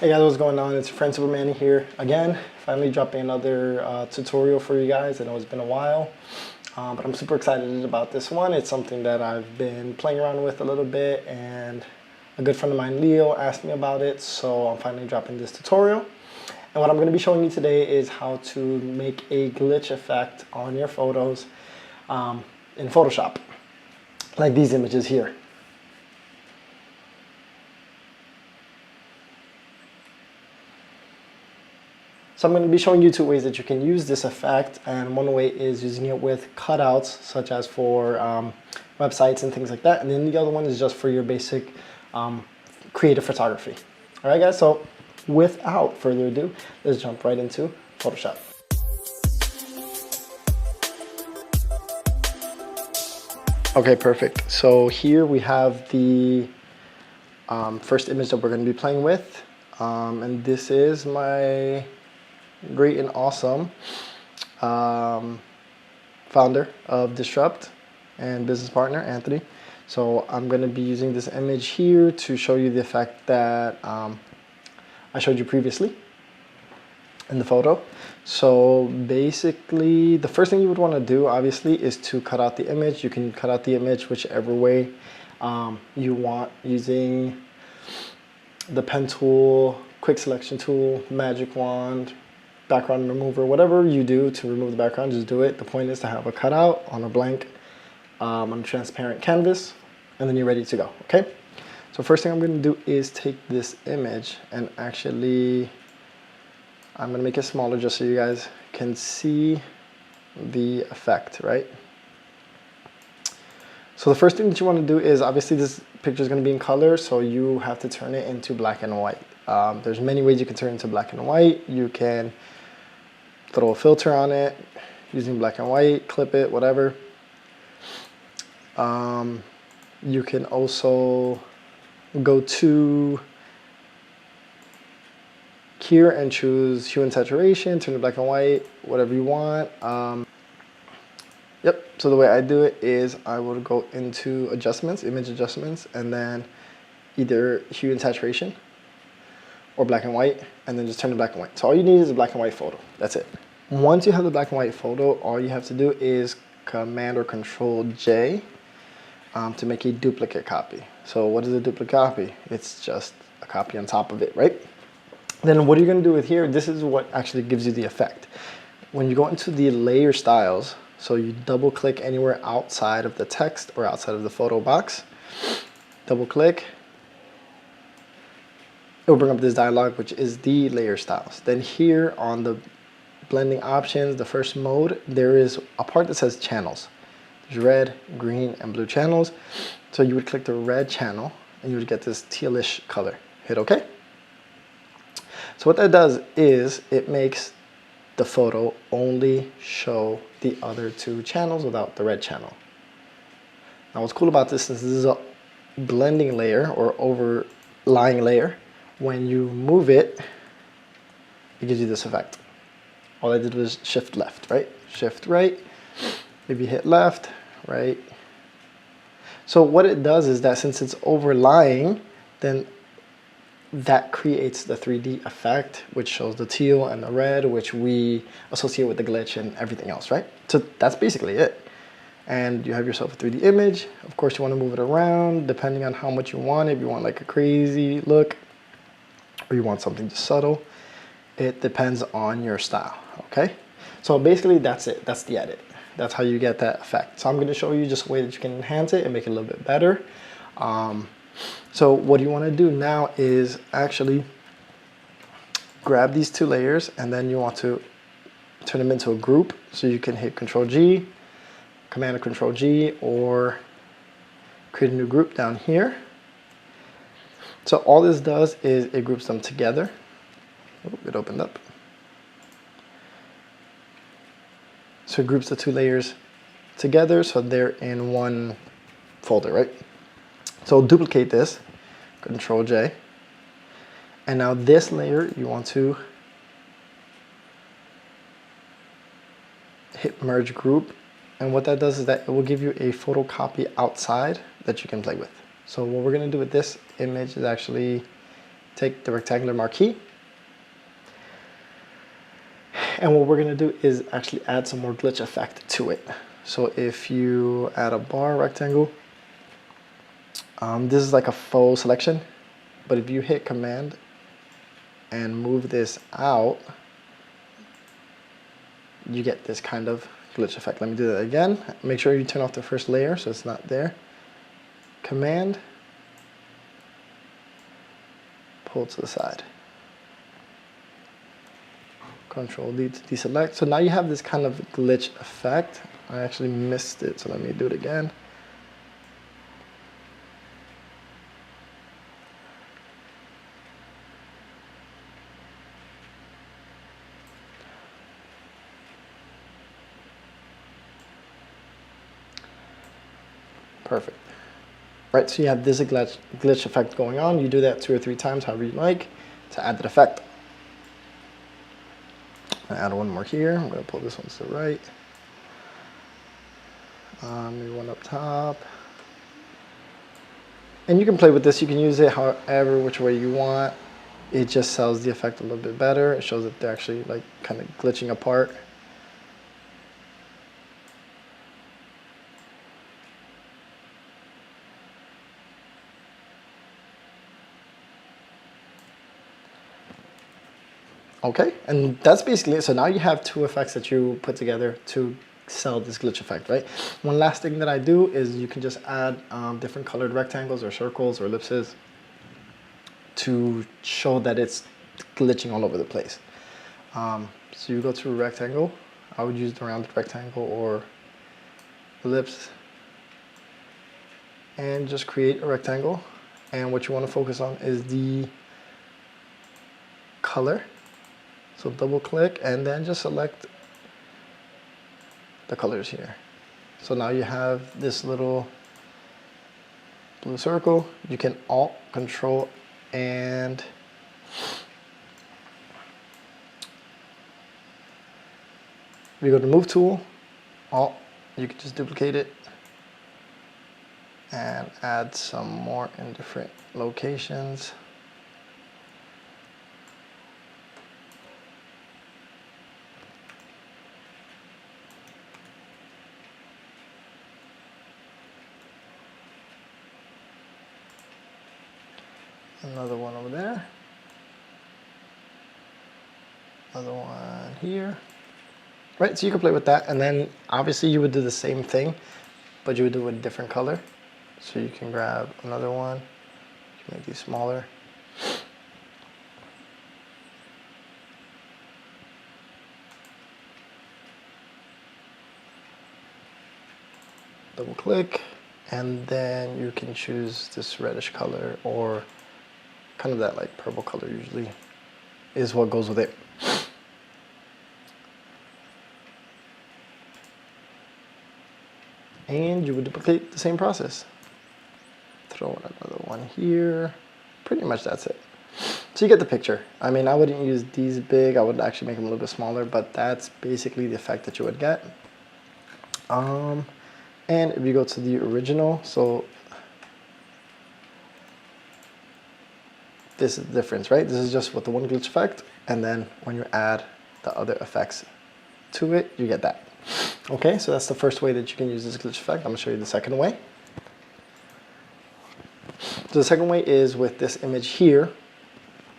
Hey guys, what's going on? It's your friend Superman here again. Finally dropping another tutorial for you guys. I know it's been a while, but I'm super excited about this one. It's something that I've been playing around with a little bit, and a good friend of mine, Leo, asked me about it, so I'm finally dropping this tutorial. And what I'm going to be showing you today is how to make a glitch effect on your photos in Photoshop, like these images here. So I'm going to be showing you two ways that you can use this effect, and one way is using it with cutouts, such as for websites and things like that, and then the other one is just for your basic creative photography. All right, guys, so without further ado, let's jump right into Photoshop. Okay, perfect. So here we have the first image that we're going to be playing with, and this is my great and awesome founder of Disrupt and business partner, Anthony. So I'm going to be using this image here to show you the effect that I showed you previously in the photo. So basically, the first thing you would want to do, obviously, is to cut out the image. You can cut out the image whichever way you want, using the pen tool, quick selection tool, magic wand, background remover, whatever you do to remove the background, just do it. The point is to have a cutout on a blank, on a transparent canvas, and then you're ready to go, okay? So first thing I'm gonna do is take this image and actually, I'm gonna make it smaller just so you guys can see the effect, right? So the first thing that you wanna do is, obviously this picture is gonna be in color, so you have to turn it into black and white. There's many ways you can turn it into black and white. You can throw a filter on it using black and white, clip it, whatever. You can also go to here and choose hue and saturation, turn it black and white, whatever you want. Yep, so the way I do it is I will go into adjustments, image adjustments, and then either hue and saturation or black and white, and then just turn to black and white. So all you need is a black and white photo. That's it. Once you have the black and white photo, all you have to do is Command or Control J to make a duplicate copy. So what is a duplicate copy? It's just a copy on top of it, right? Then what are you going to do with here? This is what actually gives you the effect. When you go into the layer styles, so you double click anywhere outside of the text or outside of the photo box, double click, it will bring up this dialog, which is the layer styles. Then here on the blending options, the first mode, there is a part that says channels. There's red, green, and blue channels. So you would click the red channel and you would get this tealish color. Hit OK. So what that does is it makes the photo only show the other two channels without the red channel. Now what's cool about this is this is a blending layer or overlying layer. When you move it, it gives you this effect. All I did was shift left, right? Shift right. If you hit left, right. So what it does is that since it's overlying, then that creates the 3D effect, which shows the teal and the red, which we associate with the glitch and everything else, right? So that's basically it. And you have yourself a 3D image. Of course, you want to move it around depending on how much you want. If you want like a crazy look, or you want something just subtle, it depends on your style, okay? So basically that's it, that's the edit. That's how you get that effect. So I'm gonna show you just a way that you can enhance it and make it a little bit better. So what you wanna do now is actually grab these two layers and then you want to turn them into a group. So you can hit Control G, Command or Control G, or create a new group down here. So all this does is it groups them together. Oh, it opened up. So it groups the two layers together so they're in one folder, right? So duplicate this, Control J. And now this layer you want to hit Merge Group. And what that does is that it will give you a photocopy outside that you can play with. So what we're gonna do with this image is actually take the rectangular marquee. And what we're gonna do is actually add some more glitch effect to it. So if you add a bar rectangle, this is like a faux selection, but if you hit Command and move this out, you get this kind of glitch effect. Let me do that again. Make sure you turn off the first layer so it's not there. Command, pull to the side. Control D to deselect. So now you have this kind of glitch effect. I actually missed it, so let me do it again. Perfect. Right, so you have this glitch effect going on. You do that 2 or 3 times, however you like, to add that effect. I add one more here. I'm going to pull this one to the right. Maybe one up top. And you can play with this. You can use it however, which way you want. It just sells the effect a little bit better. It shows that they're actually like kind of glitching apart. Okay, and that's basically it. So now you have 2 effects that you put together to sell this glitch effect, right? One last thing that I do is you can just add different colored rectangles or circles or ellipses to show that it's glitching all over the place. So you go to a rectangle. I would use the rounded rectangle or ellipse and just create a rectangle. And what you want to focus on is the color. So double click and then just select the colors here. So now you have this little blue circle. You can Alt, Control, and if you go to Move Tool, Alt, you can just duplicate it and add some more in different locations. Another one over there. Another one here. Right, so you can play with that, and then obviously you would do the same thing, but you would do it with a different color. So you can grab another one, you can make these smaller. Double click, and then you can choose this reddish color or kind of that like purple color usually is what goes with it. And you would duplicate the same process. Throw in another one here. Pretty much that's it. So you get the picture. I mean, I wouldn't use these big. I would actually make them a little bit smaller, but that's basically the effect that you would get. And if you go to the original, so this is the difference, right? This is just with the one glitch effect, and then when you add the other effects to it, you get that. Okay, so that's the first way that you can use this glitch effect. I'm gonna show you the second way. So the second way is with this image here.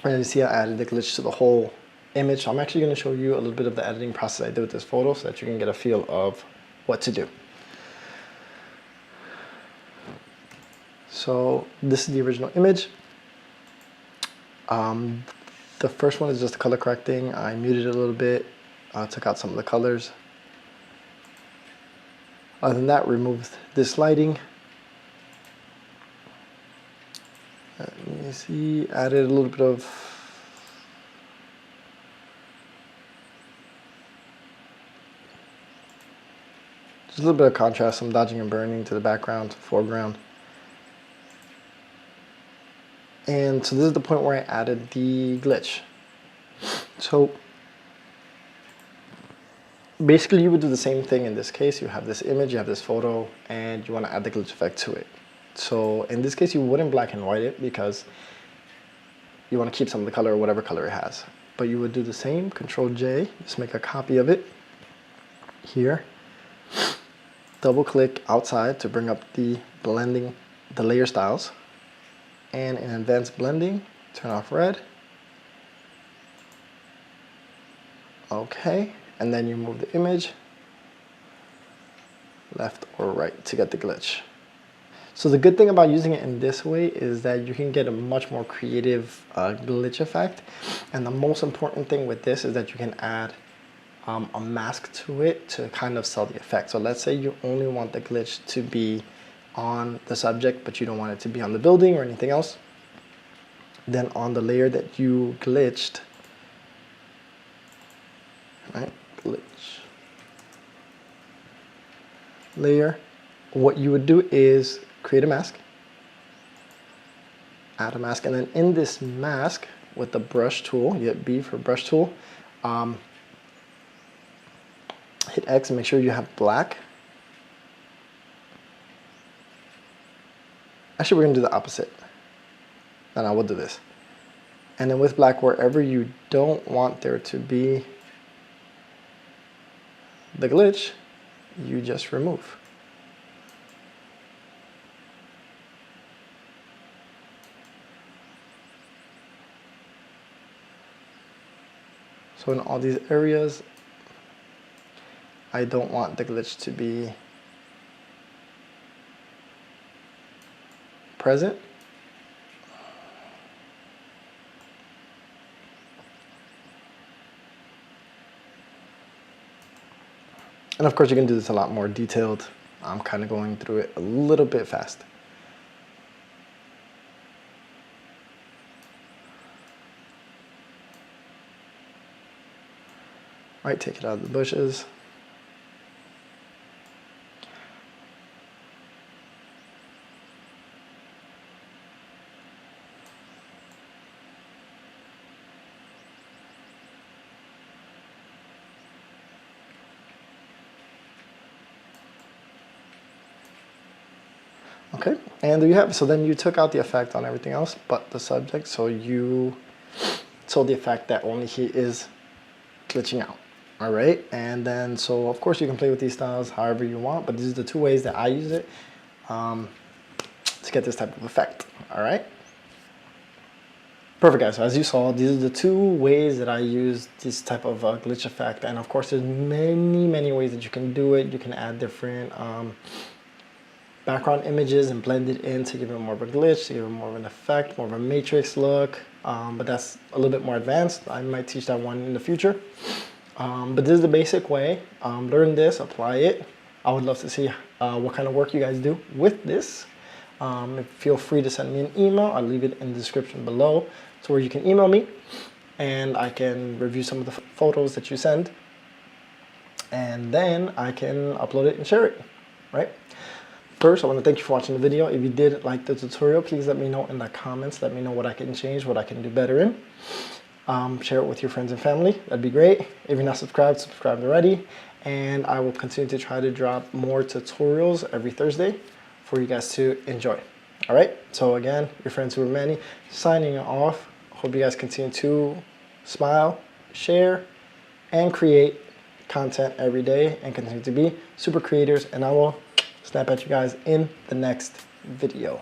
And you see I added the glitch to the whole image. So I'm actually gonna show you a little bit of the editing process I did with this photo so that you can get a feel of what to do. So this is the original image. The first one is just color correcting. I muted it a little bit, took out some of the colors. Other than that, removed this lighting. Let me see, added a little bit of just a little bit of contrast, some dodging and burning to the background, to the foreground. And so this is the point where I added the glitch. So basically you would do the same thing in this case. You have this image, you have this photo, and you want to add the glitch effect to it. So in this case, you wouldn't black and white it because you want to keep some of the color or whatever color it has. But you would do the same, Control J, just make a copy of it here. Double click outside to bring up the blending, the layer styles. And in advanced blending, turn off red. Okay, and then you move the image left or right to get the glitch. So the good thing about using it in this way is that you can get a much more creative glitch effect. And the most important thing with this is that you can add a mask to it to kind of sell the effect. So let's say you only want the glitch to be on the subject, but you don't want it to be on the building or anything else. Then on the layer that you glitched, right, glitch layer, what you would do is create a mask, add a mask, and then in this mask with the brush tool, you hit B for brush tool, hit X and make sure you have black. Actually, we're gonna do the opposite. And I will do this. And then with black, wherever you don't want there to be the glitch, you just remove. So in all these areas, I don't want the glitch to be present. And of course, you can do this a lot more detailed. I'm kind of going through it a little bit fast. All right, take it out of the bushes. Okay, and there you have it. So then you took out the effect on everything else but the subject. So you sold the effect that only he is glitching out. All right, and then so of course you can play with these styles however you want, but these are the two ways that I use it to get this type of effect. All right, perfect, guys. So as you saw, these are the two ways that I use this type of glitch effect, and of course there's many ways that you can do it. You can add different background images and blend it in to give it more of a glitch, to give it more of an effect, more of a matrix look, but that's a little bit more advanced. I might teach that one in the future. But this is the basic way. Learn this, apply it. I would love to see what kind of work you guys do with this. Feel free to send me an email. I'll leave it in the description below, so where you can email me and I can review some of the photos that you send, and then I can upload it and share it, right? First, I want to thank you for watching the video. If you did like the tutorial, please let me know in the comments. Let me know what I can change, what I can do better in. Share it with your friends and family. That'd be great. If you're not subscribed, subscribe already. And I will continue to try to drop more tutorials every Thursday for you guys to enjoy. All right. So again, your friend Super Manny signing off. Hope you guys continue to smile, share, and create content every day and continue to be super creators. And I will snap at you guys in the next video.